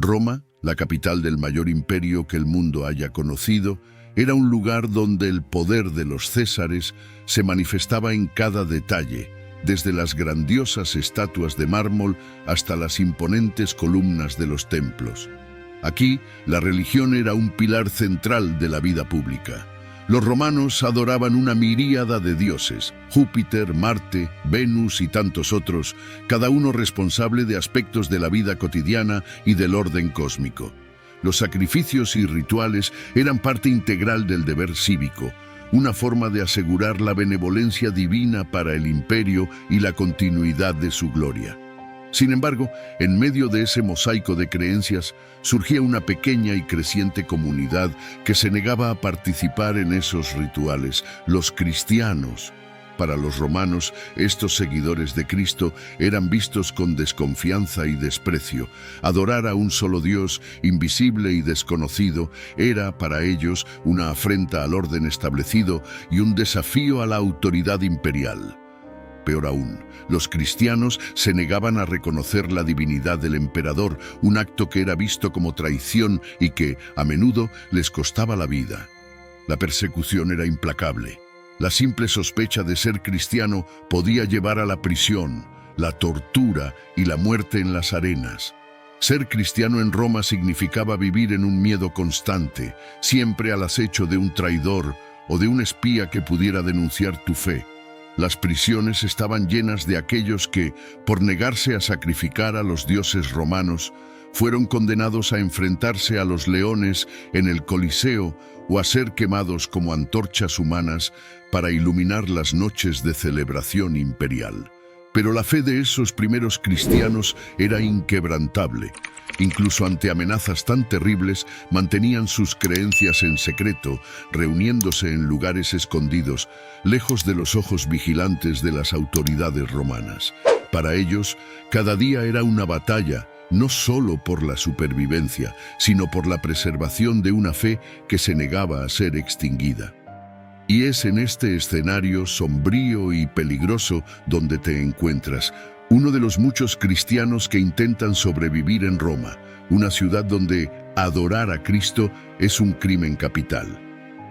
Roma, la capital del mayor imperio que el mundo haya conocido, era un lugar donde el poder de los césares se manifestaba en cada detalle, desde las grandiosas estatuas de mármol hasta las imponentes columnas de los templos. Aquí, la religión era un pilar central de la vida pública. Los romanos adoraban una miríada de dioses: Júpiter, Marte, Venus y tantos otros, cada uno responsable de aspectos de la vida cotidiana y del orden cósmico. Los sacrificios y rituales eran parte integral del deber cívico, una forma de asegurar la benevolencia divina para el imperio y la continuidad de su gloria. Sin embargo, en medio de ese mosaico de creencias, surgía una pequeña y creciente comunidad que se negaba a participar en esos rituales: los cristianos. Para los romanos, estos seguidores de Cristo eran vistos con desconfianza y desprecio. Adorar a un solo Dios, invisible y desconocido, era para ellos una afrenta al orden establecido y un desafío a la autoridad imperial. Peor aún, los cristianos se negaban a reconocer la divinidad del emperador, un acto que era visto como traición y que, a menudo, les costaba la vida. La persecución era implacable. La simple sospecha de ser cristiano podía llevar a la prisión, la tortura y la muerte en las arenas. Ser cristiano en Roma significaba vivir en un miedo constante, siempre al acecho de un traidor o de un espía que pudiera denunciar tu fe. Las prisiones estaban llenas de aquellos que, por negarse a sacrificar a los dioses romanos, fueron condenados a enfrentarse a los leones en el Coliseo o a ser quemados como antorchas humanas para iluminar las noches de celebración imperial. Pero la fe de esos primeros cristianos era inquebrantable. Incluso ante amenazas tan terribles, mantenían sus creencias en secreto, reuniéndose en lugares escondidos, lejos de los ojos vigilantes de las autoridades romanas. Para ellos, cada día era una batalla, no solo por la supervivencia, sino por la preservación de una fe que se negaba a ser extinguida. Y es en este escenario sombrío y peligroso donde te encuentras, uno de los muchos cristianos que intentan sobrevivir en Roma, una ciudad donde adorar a Cristo es un crimen capital.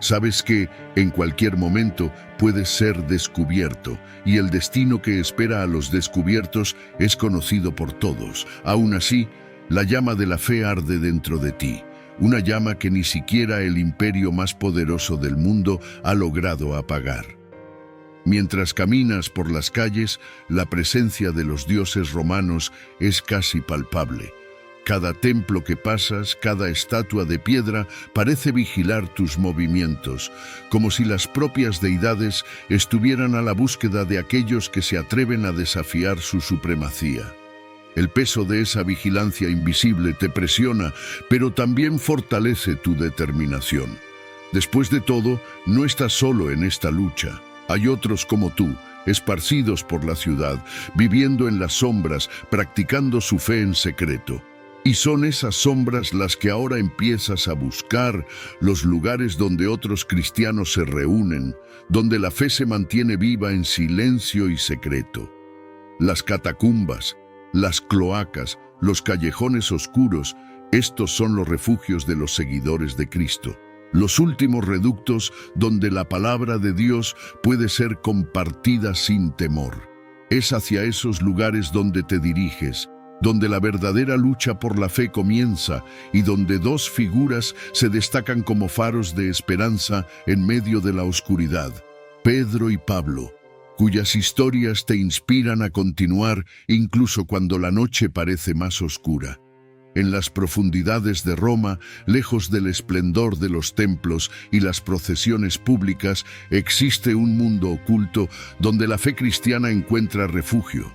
Sabes que en cualquier momento puedes ser descubierto, y el destino que espera a los descubiertos es conocido por todos. Aún así, la llama de la fe arde dentro de ti, una llama que ni siquiera el imperio más poderoso del mundo ha logrado apagar. Mientras caminas por las calles, la presencia de los dioses romanos es casi palpable. Cada templo que pasas, cada estatua de piedra, parece vigilar tus movimientos, como si las propias deidades estuvieran a la búsqueda de aquellos que se atreven a desafiar su supremacía. El peso de esa vigilancia invisible te presiona, pero también fortalece tu determinación. Después de todo, no estás solo en esta lucha. Hay otros como tú, esparcidos por la ciudad, viviendo en las sombras, practicando su fe en secreto. Y son esas sombras las que ahora empiezas a buscar, los lugares donde otros cristianos se reúnen, donde la fe se mantiene viva en silencio y secreto. Las catacumbas, las cloacas, los callejones oscuros, estos son los refugios de los seguidores de Cristo. Los últimos reductos donde la palabra de Dios puede ser compartida sin temor. Es hacia esos lugares donde te diriges, donde la verdadera lucha por la fe comienza y donde dos figuras se destacan como faros de esperanza en medio de la oscuridad: Pedro y Pablo, cuyas historias te inspiran a continuar incluso cuando la noche parece más oscura. En las profundidades de Roma, lejos del esplendor de los templos y las procesiones públicas, existe un mundo oculto donde la fe cristiana encuentra refugio.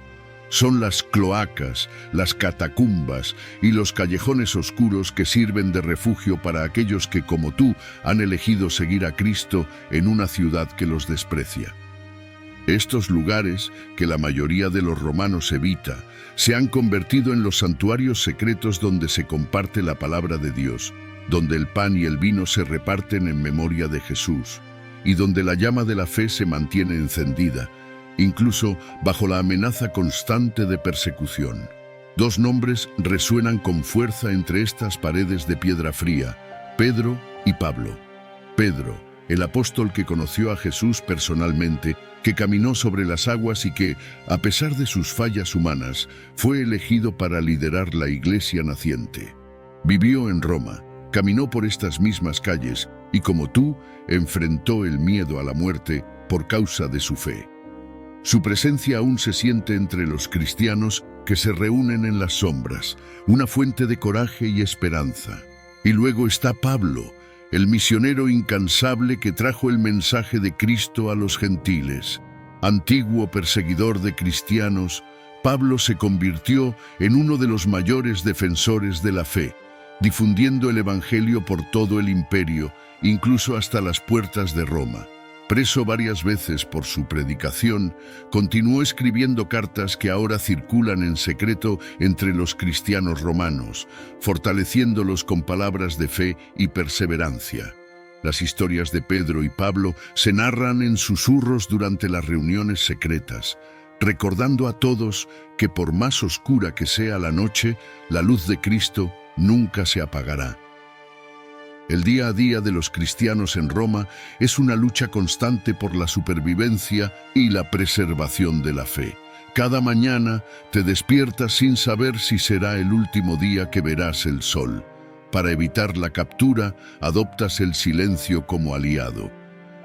Son las cloacas, las catacumbas y los callejones oscuros que sirven de refugio para aquellos que, como tú, han elegido seguir a Cristo en una ciudad que los desprecia. Estos lugares, que la mayoría de los romanos evita, se han convertido en los santuarios secretos donde se comparte la palabra de Dios, donde el pan y el vino se reparten en memoria de Jesús, y donde la llama de la fe se mantiene encendida, incluso bajo la amenaza constante de persecución. Dos nombres resuenan con fuerza entre estas paredes de piedra fría: Pedro y Pablo. Pedro, el apóstol que conoció a Jesús personalmente, que caminó sobre las aguas y que, a pesar de sus fallas humanas, fue elegido para liderar la iglesia naciente. Vivió en Roma, caminó por estas mismas calles y, como tú, enfrentó el miedo a la muerte por causa de su fe. Su presencia aún se siente entre los cristianos que se reúnen en las sombras, una fuente de coraje y esperanza. Y luego está Pablo, el misionero incansable que trajo el mensaje de Cristo a los gentiles. Antiguo perseguidor de cristianos, Pablo se convirtió en uno de los mayores defensores de la fe, difundiendo el Evangelio por todo el imperio, incluso hasta las puertas de Roma. Preso varias veces por su predicación, continuó escribiendo cartas que ahora circulan en secreto entre los cristianos romanos, fortaleciéndolos con palabras de fe y perseverancia. Las historias de Pedro y Pablo se narran en susurros durante las reuniones secretas, recordando a todos que por más oscura que sea la noche, la luz de Cristo nunca se apagará. El día a día de los cristianos en Roma es una lucha constante por la supervivencia y la preservación de la fe. Cada mañana te despiertas sin saber si será el último día que verás el sol. Para evitar la captura, adoptas el silencio como aliado.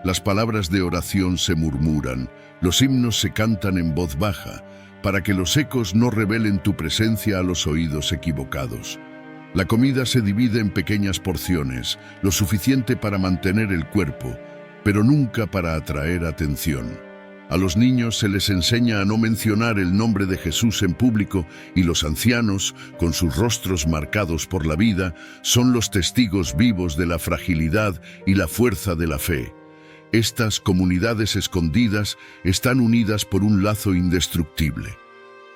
Las palabras de oración se murmuran, los himnos se cantan en voz baja, para que los ecos no revelen tu presencia a los oídos equivocados. La comida se divide en pequeñas porciones, lo suficiente para mantener el cuerpo, pero nunca para atraer atención. A los niños se les enseña a no mencionar el nombre de Jesús en público y los ancianos, con sus rostros marcados por la vida, son los testigos vivos de la fragilidad y la fuerza de la fe. Estas comunidades escondidas están unidas por un lazo indestructible.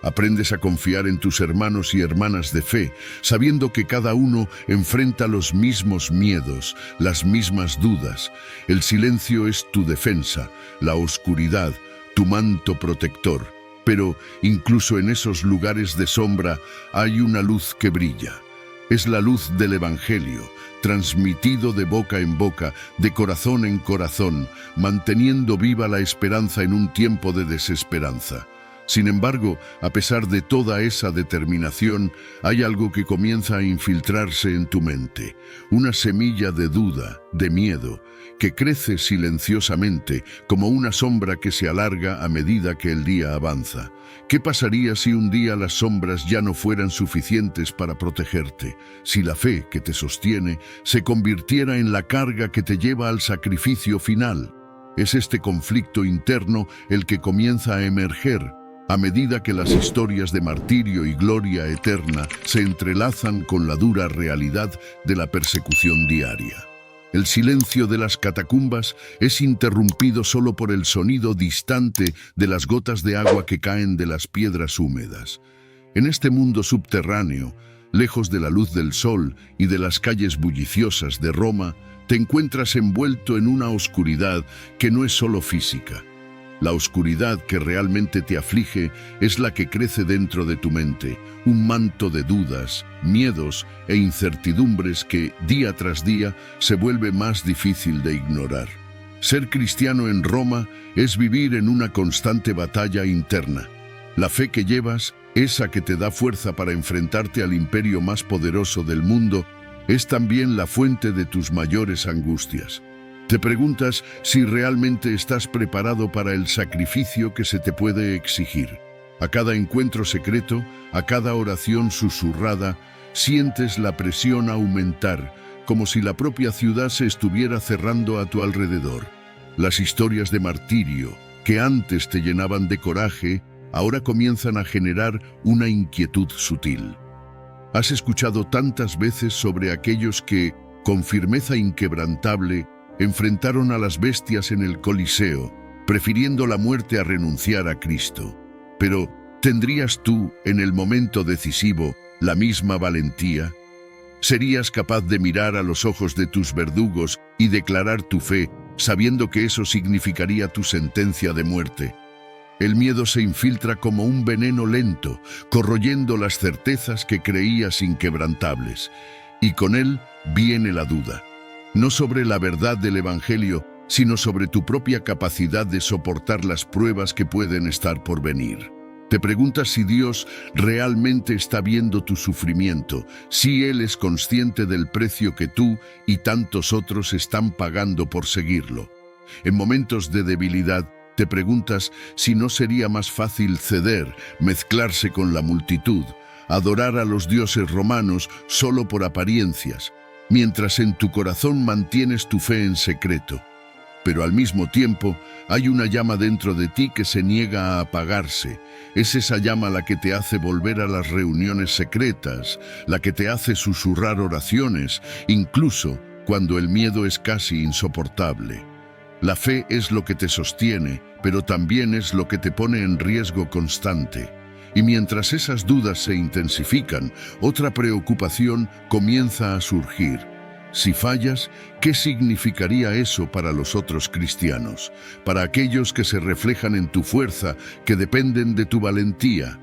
Aprendes a confiar en tus hermanos y hermanas de fe, sabiendo que cada uno enfrenta los mismos miedos, las mismas dudas. El silencio es tu defensa, la oscuridad, tu manto protector. Pero incluso en esos lugares de sombra hay una luz que brilla. Es la luz del Evangelio, transmitido de boca en boca, de corazón en corazón, manteniendo viva la esperanza en un tiempo de desesperanza. Sin embargo, a pesar de toda esa determinación, hay algo que comienza a infiltrarse en tu mente, una semilla de duda, de miedo, que crece silenciosamente como una sombra que se alarga a medida que el día avanza. ¿Qué pasaría si un día las sombras ya no fueran suficientes para protegerte? Si la fe que te sostiene se convirtiera en la carga que te lleva al sacrificio final. Es este conflicto interno el que comienza a emerger a medida que las historias de martirio y gloria eterna se entrelazan con la dura realidad de la persecución diaria. El silencio de las catacumbas es interrumpido solo por el sonido distante de las gotas de agua que caen de las piedras húmedas. En este mundo subterráneo, lejos de la luz del sol y de las calles bulliciosas de Roma, te encuentras envuelto en una oscuridad que no es solo física. La oscuridad que realmente te aflige es la que crece dentro de tu mente, un manto de dudas, miedos e incertidumbres que, día tras día, se vuelve más difícil de ignorar. Ser cristiano en Roma es vivir en una constante batalla interna. La fe que llevas, esa que te da fuerza para enfrentarte al imperio más poderoso del mundo, es también la fuente de tus mayores angustias. Te preguntas si realmente estás preparado para el sacrificio que se te puede exigir. A cada encuentro secreto, a cada oración susurrada, sientes la presión aumentar, como si la propia ciudad se estuviera cerrando a tu alrededor. Las historias de martirio, que antes te llenaban de coraje, ahora comienzan a generar una inquietud sutil. Has escuchado tantas veces sobre aquellos que, con firmeza inquebrantable, enfrentaron a las bestias en el Coliseo, prefiriendo la muerte a renunciar a Cristo. Pero, ¿tendrías tú, en el momento decisivo, la misma valentía? ¿Serías capaz de mirar a los ojos de tus verdugos y declarar tu fe, sabiendo que eso significaría tu sentencia de muerte? El miedo se infiltra como un veneno lento, corroyendo las certezas que creías inquebrantables. Y con él viene la duda, no sobre la verdad del Evangelio, sino sobre tu propia capacidad de soportar las pruebas que pueden estar por venir. Te preguntas si Dios realmente está viendo tu sufrimiento, si Él es consciente del precio que tú y tantos otros están pagando por seguirlo. En momentos de debilidad, te preguntas si no sería más fácil ceder, mezclarse con la multitud, adorar a los dioses romanos solo por apariencias, mientras en tu corazón mantienes tu fe en secreto. Pero al mismo tiempo, hay una llama dentro de ti que se niega a apagarse. Es esa llama la que te hace volver a las reuniones secretas, la que te hace susurrar oraciones, incluso cuando el miedo es casi insoportable. La fe es lo que te sostiene, pero también es lo que te pone en riesgo constante. Y mientras esas dudas se intensifican, otra preocupación comienza a surgir. Si fallas, ¿qué significaría eso para los otros cristianos? Para aquellos que se reflejan en tu fuerza, que dependen de tu valentía.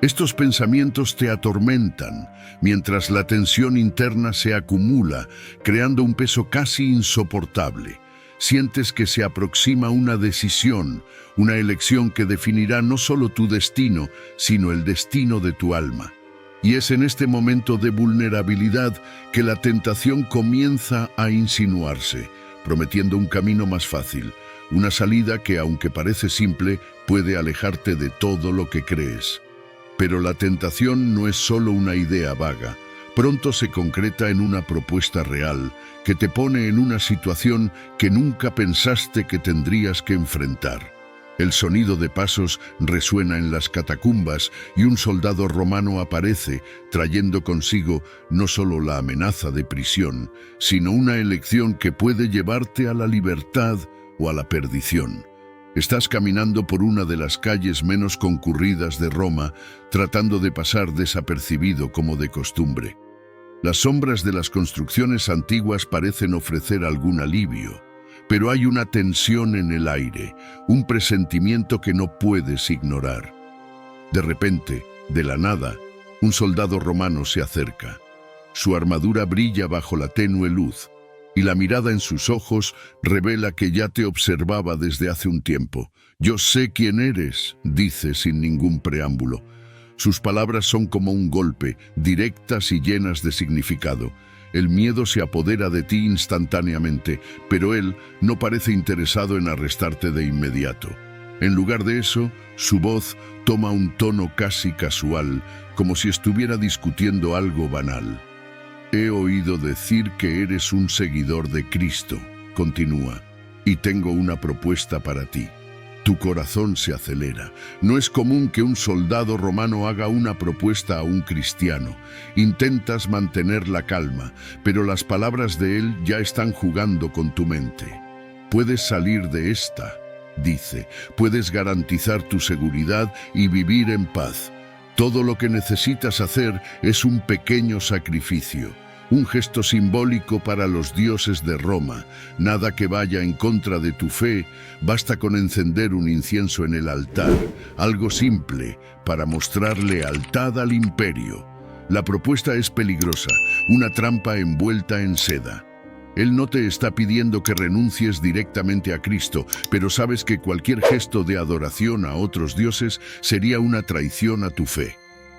Estos pensamientos te atormentan, mientras la tensión interna se acumula, creando un peso casi insoportable. Sientes que se aproxima una decisión, una elección que definirá no solo tu destino, sino el destino de tu alma. Y es en este momento de vulnerabilidad que la tentación comienza a insinuarse, prometiendo un camino más fácil, una salida que, aunque parece simple, puede alejarte de todo lo que crees. Pero la tentación no es solo una idea vaga, pronto se concreta en una propuesta real que te pone en una situación que nunca pensaste que tendrías que enfrentar. El sonido de pasos resuena en las catacumbas y un soldado romano aparece, trayendo consigo no solo la amenaza de prisión, sino una elección que puede llevarte a la libertad o a la perdición. Estás caminando por una de las calles menos concurridas de Roma, tratando de pasar desapercibido como de costumbre. Las sombras de las construcciones antiguas parecen ofrecer algún alivio, pero hay una tensión en el aire, un presentimiento que no puedes ignorar. De repente, de la nada, un soldado romano se acerca. Su armadura brilla bajo la tenue luz, y la mirada en sus ojos revela que ya te observaba desde hace un tiempo. «Yo sé quién eres», dice sin ningún preámbulo. Sus palabras son como un golpe, directas y llenas de significado. El miedo se apodera de ti instantáneamente, pero él no parece interesado en arrestarte de inmediato. En lugar de eso, su voz toma un tono casi casual, como si estuviera discutiendo algo banal. «He oído decir que eres un seguidor de Cristo», continúa, «y tengo una propuesta para ti». Tu corazón se acelera. No es común que un soldado romano haga una propuesta a un cristiano. Intentas mantener la calma, pero las palabras de él ya están jugando con tu mente. «Puedes salir de esta», dice. «Puedes garantizar tu seguridad y vivir en paz. Todo lo que necesitas hacer es un pequeño sacrificio. Un gesto simbólico para los dioses de Roma, nada que vaya en contra de tu fe, basta con encender un incienso en el altar, algo simple para mostrar lealtad al imperio. La propuesta es peligrosa, una trampa envuelta en seda. Él no te está pidiendo que renuncies directamente a Cristo, pero sabes que cualquier gesto de adoración a otros dioses sería una traición a tu fe.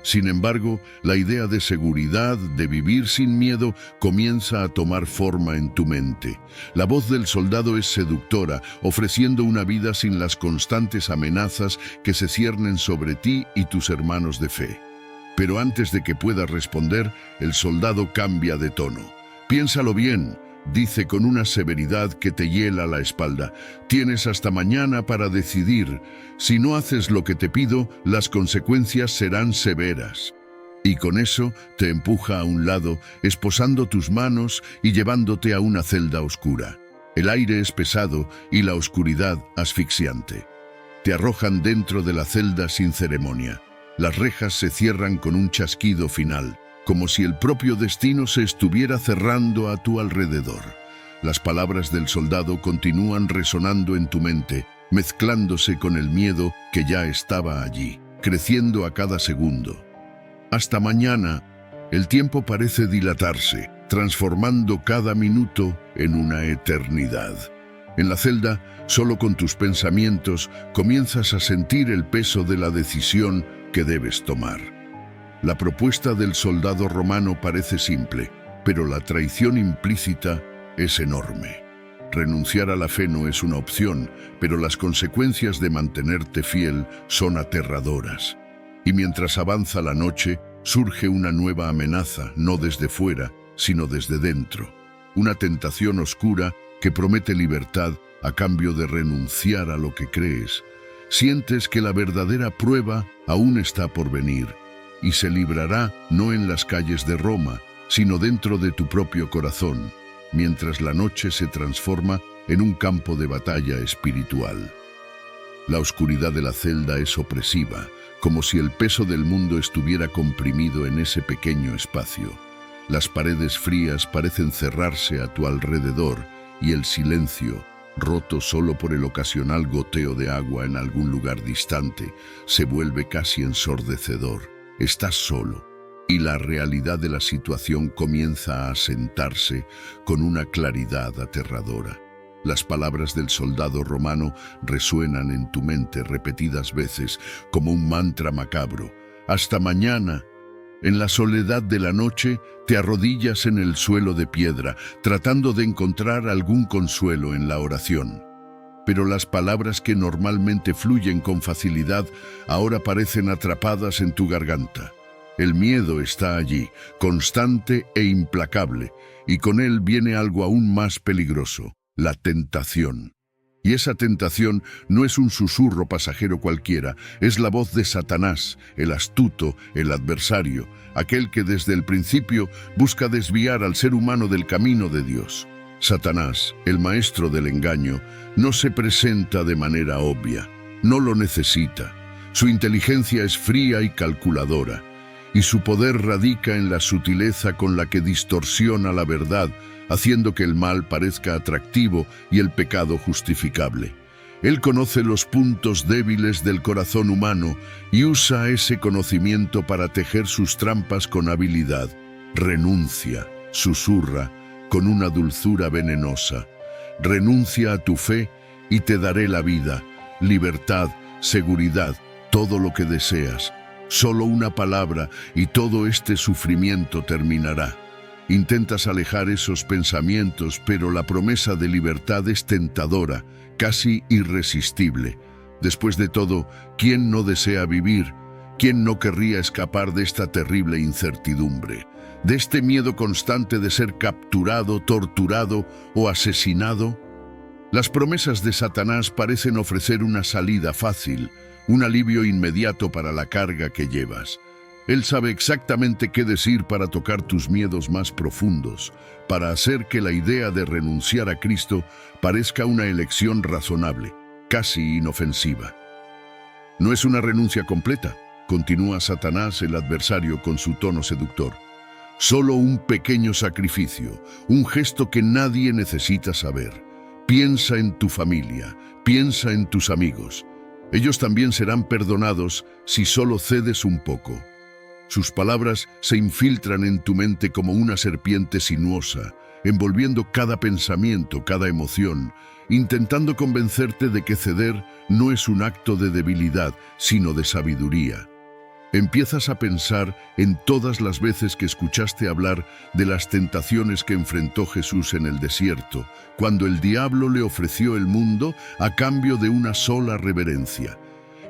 Sin embargo, la idea de seguridad, de vivir sin miedo, comienza a tomar forma en tu mente. La voz del soldado es seductora, ofreciendo una vida sin las constantes amenazas que se ciernen sobre ti y tus hermanos de fe. Pero antes de que puedas responder, el soldado cambia de tono. «Piénsalo bien», dice con una severidad que te hiela la espalda. «Tienes hasta mañana para decidir. Si no haces lo que te pido, las consecuencias serán severas». Y con eso te empuja a un lado, esposando tus manos y llevándote a una celda oscura. El aire es pesado y la oscuridad asfixiante. Te arrojan dentro de la celda sin ceremonia. Las rejas se cierran con un chasquido final, como si el propio destino se estuviera cerrando a tu alrededor. Las palabras del soldado continúan resonando en tu mente, mezclándose con el miedo que ya estaba allí, creciendo a cada segundo. Hasta mañana, el tiempo parece dilatarse, transformando cada minuto en una eternidad. En la celda, solo con tus pensamientos, comienzas a sentir el peso de la decisión que debes tomar. La propuesta del soldado romano parece simple, pero la traición implícita es enorme. Renunciar a la fe no es una opción, pero las consecuencias de mantenerte fiel son aterradoras. Y mientras avanza la noche, surge una nueva amenaza, no desde fuera, sino desde dentro. Una tentación oscura que promete libertad a cambio de renunciar a lo que crees. Sientes que la verdadera prueba aún está por venir, y se librará no en las calles de Roma, sino dentro de tu propio corazón, mientras la noche se transforma en un campo de batalla espiritual. La oscuridad de la celda es opresiva, como si el peso del mundo estuviera comprimido en ese pequeño espacio. Las paredes frías parecen cerrarse a tu alrededor y el silencio, roto solo por el ocasional goteo de agua en algún lugar distante, se vuelve casi ensordecedor. Estás solo, y la realidad de la situación comienza a asentarse con una claridad aterradora. Las palabras del soldado romano resuenan en tu mente repetidas veces como un mantra macabro. Hasta mañana. En la soledad de la noche, te arrodillas en el suelo de piedra, tratando de encontrar algún consuelo en la oración. Pero las palabras que normalmente fluyen con facilidad ahora parecen atrapadas en tu garganta. El miedo está allí, constante e implacable, y con él viene algo aún más peligroso, la tentación. Y esa tentación no es un susurro pasajero cualquiera, es la voz de Satanás, el astuto, el adversario, aquel que desde el principio busca desviar al ser humano del camino de Dios. Satanás, el maestro del engaño, no se presenta de manera obvia, no lo necesita. Su inteligencia es fría y calculadora, y su poder radica en la sutileza con la que distorsiona la verdad, haciendo que el mal parezca atractivo y el pecado justificable. Él conoce los puntos débiles del corazón humano y usa ese conocimiento para tejer sus trampas con habilidad. Renuncia, susurra, con una dulzura venenosa. Renuncia a tu fe y te daré la vida, libertad, seguridad, todo lo que deseas. Solo una palabra y todo este sufrimiento terminará. Intentas alejar esos pensamientos, pero la promesa de libertad es tentadora, casi irresistible. Después de todo, ¿quién no desea vivir? ¿Quién no querría escapar de esta terrible incertidumbre? De este miedo constante de ser capturado, torturado o asesinado. Las promesas de Satanás parecen ofrecer una salida fácil, un alivio inmediato para la carga que llevas. Él sabe exactamente qué decir para tocar tus miedos más profundos, para hacer que la idea de renunciar a Cristo parezca una elección razonable, casi inofensiva. No es una renuncia completa, continúa Satanás, el adversario, con su tono seductor. Solo un pequeño sacrificio, un gesto que nadie necesita saber. Piensa en tu familia, piensa en tus amigos. Ellos también serán perdonados si solo cedes un poco. Sus palabras se infiltran en tu mente como una serpiente sinuosa, envolviendo cada pensamiento, cada emoción, intentando convencerte de que ceder no es un acto de debilidad, sino de sabiduría. Empiezas a pensar en todas las veces que escuchaste hablar de las tentaciones que enfrentó Jesús en el desierto, cuando el diablo le ofreció el mundo a cambio de una sola reverencia.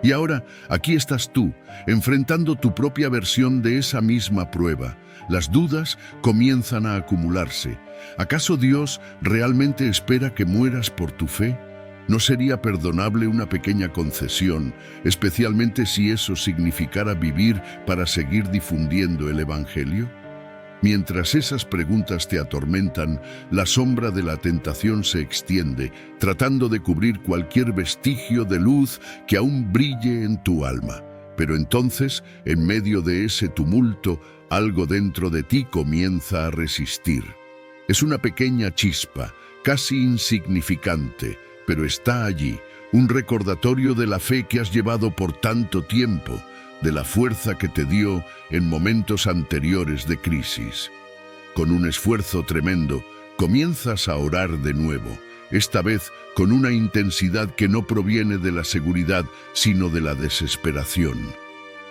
Y ahora, aquí estás tú, enfrentando tu propia versión de esa misma prueba. Las dudas comienzan a acumularse. ¿Acaso Dios realmente espera que mueras por tu fe? ¿No sería perdonable una pequeña concesión, especialmente si eso significara vivir para seguir difundiendo el Evangelio? Mientras esas preguntas te atormentan, la sombra de la tentación se extiende, tratando de cubrir cualquier vestigio de luz que aún brille en tu alma. Pero entonces, en medio de ese tumulto, algo dentro de ti comienza a resistir. Es una pequeña chispa, casi insignificante, pero está allí, un recordatorio de la fe que has llevado por tanto tiempo, de la fuerza que te dio en momentos anteriores de crisis. Con un esfuerzo tremendo, comienzas a orar de nuevo, esta vez con una intensidad que no proviene de la seguridad, sino de la desesperación.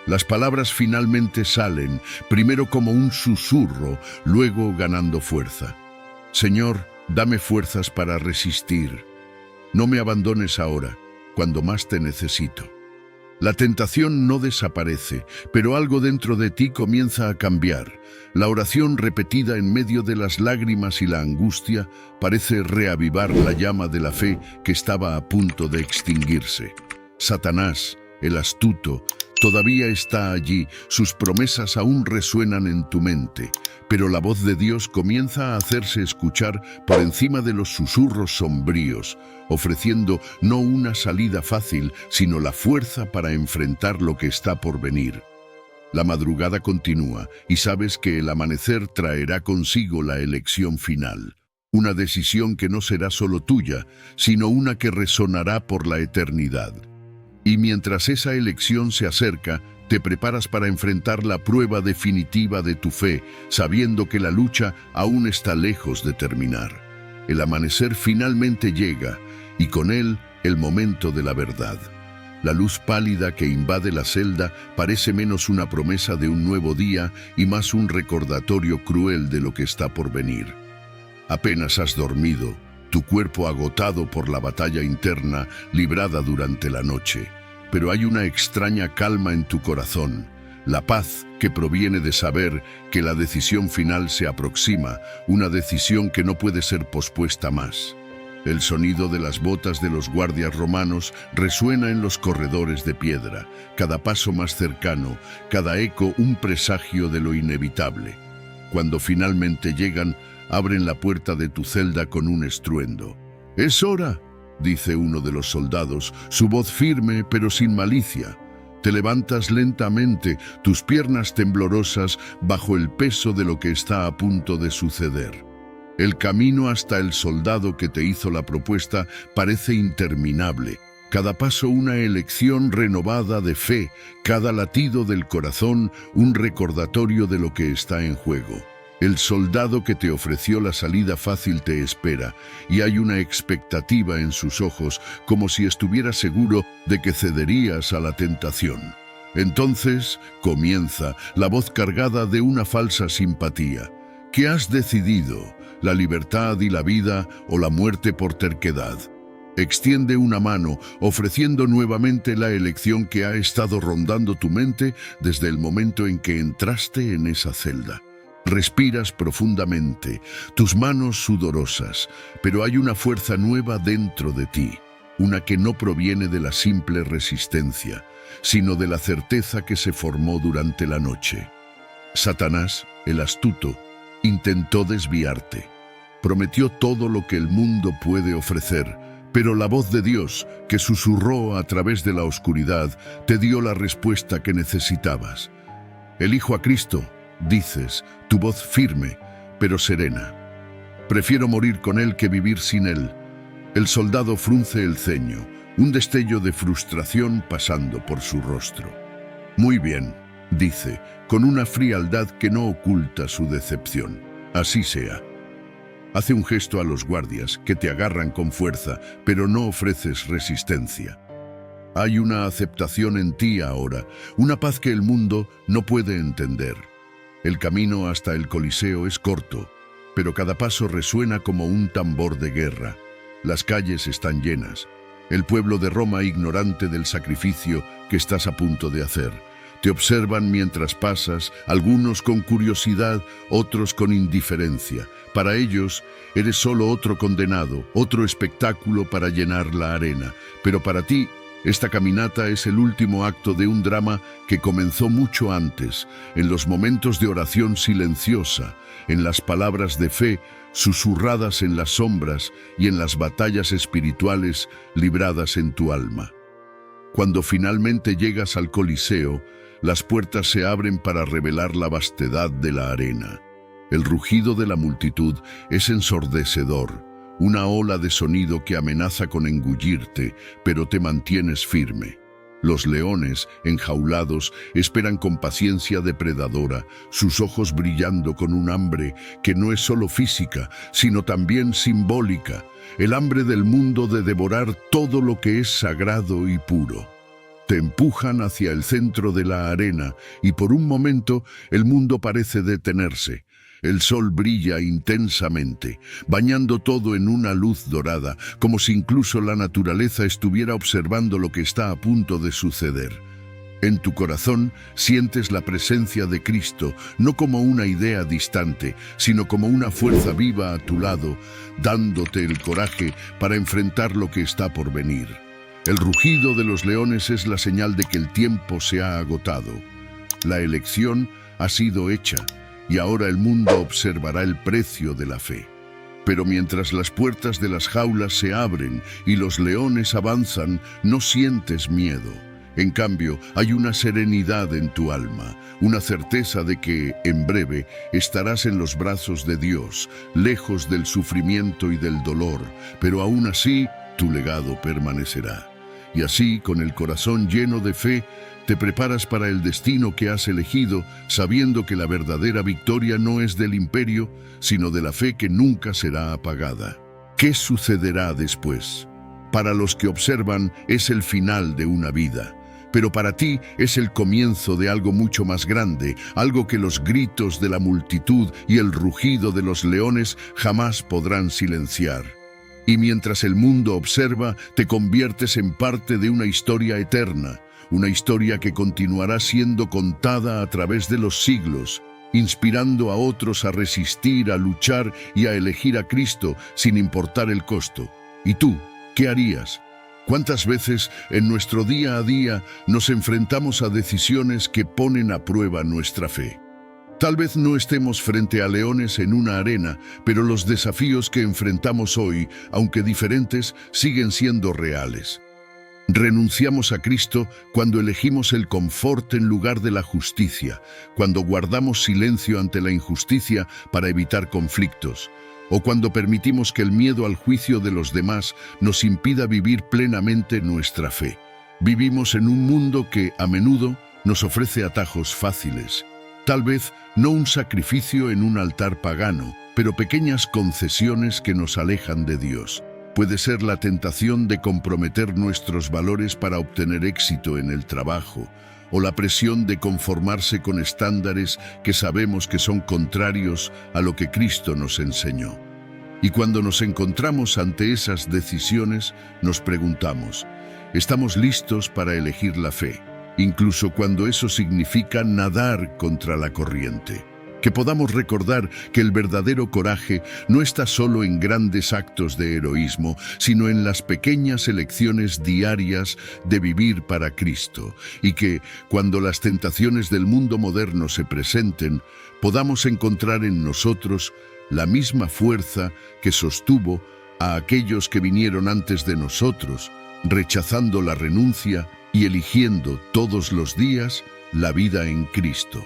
Las palabras finalmente salen, primero como un susurro, luego ganando fuerza. Señor, dame fuerzas para resistir. No me abandones ahora, cuando más te necesito. La tentación no desaparece, pero algo dentro de ti comienza a cambiar. La oración repetida en medio de las lágrimas y la angustia parece reavivar la llama de la fe que estaba a punto de extinguirse. Satanás, el astuto, todavía está allí, sus promesas aún resuenan en tu mente, pero la voz de Dios comienza a hacerse escuchar por encima de los susurros sombríos, ofreciendo no una salida fácil, sino la fuerza para enfrentar lo que está por venir. La madrugada continúa y sabes que el amanecer traerá consigo la elección final. Una decisión que no será solo tuya, sino una que resonará por la eternidad. Y mientras esa elección se acerca, te preparas para enfrentar la prueba definitiva de tu fe, sabiendo que la lucha aún está lejos de terminar. El amanecer finalmente llega, y con él el momento de la verdad. La luz pálida que invade la celda parece menos una promesa de un nuevo día y más un recordatorio cruel de lo que está por venir. Apenas has dormido, tu cuerpo agotado por la batalla interna librada durante la noche, pero hay una extraña calma en tu corazón, la paz que proviene de saber que la decisión final se aproxima, una decisión que no puede ser pospuesta más. El sonido de las botas de los guardias romanos resuena en los corredores de piedra, cada paso más cercano, cada eco un presagio de lo inevitable. Cuando finalmente llegan, abren la puerta de tu celda con un estruendo. «¡Es hora!», dice uno de los soldados, su voz firme pero sin malicia. Te levantas lentamente, tus piernas temblorosas bajo el peso de lo que está a punto de suceder. El camino hasta el soldado que te hizo la propuesta parece interminable. Cada paso una elección renovada de fe, cada latido del corazón un recordatorio de lo que está en juego. El soldado que te ofreció la salida fácil te espera, y hay una expectativa en sus ojos, como si estuviera seguro de que cederías a la tentación. Entonces comienza la voz cargada de una falsa simpatía. ¿Qué has decidido? ¿La libertad y la vida o la muerte por terquedad? Extiende una mano, ofreciendo nuevamente la elección que ha estado rondando tu mente desde el momento en que entraste en esa celda. Respiras profundamente, tus manos sudorosas, pero hay una fuerza nueva dentro de ti, una que no proviene de la simple resistencia, sino de la certeza que se formó durante la noche. Satanás, el astuto, intentó desviarte. Prometió todo lo que el mundo puede ofrecer, pero la voz de Dios, que susurró a través de la oscuridad, te dio la respuesta que necesitabas. Elijo a Cristo, dices, tu voz firme, pero serena. Prefiero morir con Él que vivir sin Él. El soldado frunce el ceño, un destello de frustración pasando por su rostro. Muy bien, dice, con una frialdad que no oculta su decepción. Así sea. Hace un gesto a los guardias, que te agarran con fuerza, pero no ofreces resistencia. Hay una aceptación en ti ahora, una paz que el mundo no puede entender. El camino hasta el Coliseo es corto, pero cada paso resuena como un tambor de guerra. Las calles están llenas. El pueblo de Roma ignorante del sacrificio que estás a punto de hacer. Te observan mientras pasas, algunos con curiosidad, otros con indiferencia. Para ellos, eres solo otro condenado, otro espectáculo para llenar la arena. Pero para ti, esta caminata es el último acto de un drama que comenzó mucho antes, en los momentos de oración silenciosa, en las palabras de fe susurradas en las sombras y en las batallas espirituales libradas en tu alma. Cuando finalmente llegas al Coliseo, las puertas se abren para revelar la vastedad de la arena. El rugido de la multitud es ensordecedor, una ola de sonido que amenaza con engullirte, pero te mantienes firme. Los leones, enjaulados, esperan con paciencia depredadora, sus ojos brillando con un hambre que no es solo física, sino también simbólica, el hambre del mundo de devorar todo lo que es sagrado y puro. Te empujan hacia el centro de la arena y por un momento el mundo parece detenerse. El sol brilla intensamente, bañando todo en una luz dorada, como si incluso la naturaleza estuviera observando lo que está a punto de suceder. En tu corazón sientes la presencia de Cristo, no como una idea distante, sino como una fuerza viva a tu lado, dándote el coraje para enfrentar lo que está por venir. El rugido de los leones es la señal de que el tiempo se ha agotado. La elección ha sido hecha. Y ahora el mundo observará el precio de la fe. Pero mientras las puertas de las jaulas se abren y los leones avanzan, no sientes miedo. En cambio, hay una serenidad en tu alma, una certeza de que, en breve, estarás en los brazos de Dios, lejos del sufrimiento y del dolor, pero aún así, tu legado permanecerá. Y así, con el corazón lleno de fe, te preparas para el destino que has elegido, sabiendo que la verdadera victoria no es del imperio, sino de la fe que nunca será apagada. ¿Qué sucederá después? Para los que observan, es el final de una vida. Pero para ti es el comienzo de algo mucho más grande, algo que los gritos de la multitud y el rugido de los leones jamás podrán silenciar. Y mientras el mundo observa, te conviertes en parte de una historia eterna, una historia que continuará siendo contada a través de los siglos, inspirando a otros a resistir, a luchar y a elegir a Cristo sin importar el costo. ¿Y tú, qué harías? ¿Cuántas veces en nuestro día a día nos enfrentamos a decisiones que ponen a prueba nuestra fe? Tal vez no estemos frente a leones en una arena, pero los desafíos que enfrentamos hoy, aunque diferentes, siguen siendo reales. Renunciamos a Cristo cuando elegimos el confort en lugar de la justicia, cuando guardamos silencio ante la injusticia para evitar conflictos, o cuando permitimos que el miedo al juicio de los demás nos impida vivir plenamente nuestra fe. Vivimos en un mundo que, a menudo, nos ofrece atajos fáciles. Tal vez no un sacrificio en un altar pagano, pero pequeñas concesiones que nos alejan de Dios. Puede ser la tentación de comprometer nuestros valores para obtener éxito en el trabajo, o la presión de conformarse con estándares que sabemos que son contrarios a lo que Cristo nos enseñó. Y cuando nos encontramos ante esas decisiones, nos preguntamos, ¿estamos listos para elegir la fe? Incluso cuando eso significa nadar contra la corriente. Que podamos recordar que el verdadero coraje no está solo en grandes actos de heroísmo, sino en las pequeñas elecciones diarias de vivir para Cristo, y que, cuando las tentaciones del mundo moderno se presenten, podamos encontrar en nosotros la misma fuerza que sostuvo a aquellos que vinieron antes de nosotros, rechazando la renuncia y eligiendo todos los días la vida en Cristo.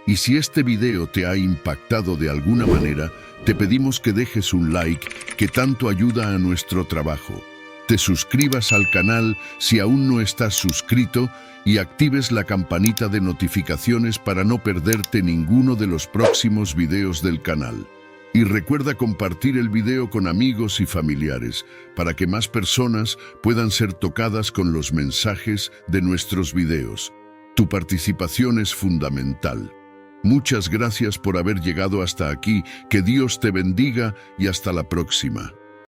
Y si este video te ha impactado de alguna manera, te pedimos que dejes un like que tanto ayuda a nuestro trabajo. Te suscribas al canal si aún no estás suscrito y actives la campanita de notificaciones para no perderte ninguno de los próximos videos del canal. Y recuerda compartir el video con amigos y familiares para que más personas puedan ser tocadas con los mensajes de nuestros videos. Tu participación es fundamental. Muchas gracias por haber llegado hasta aquí, que Dios te bendiga y hasta la próxima.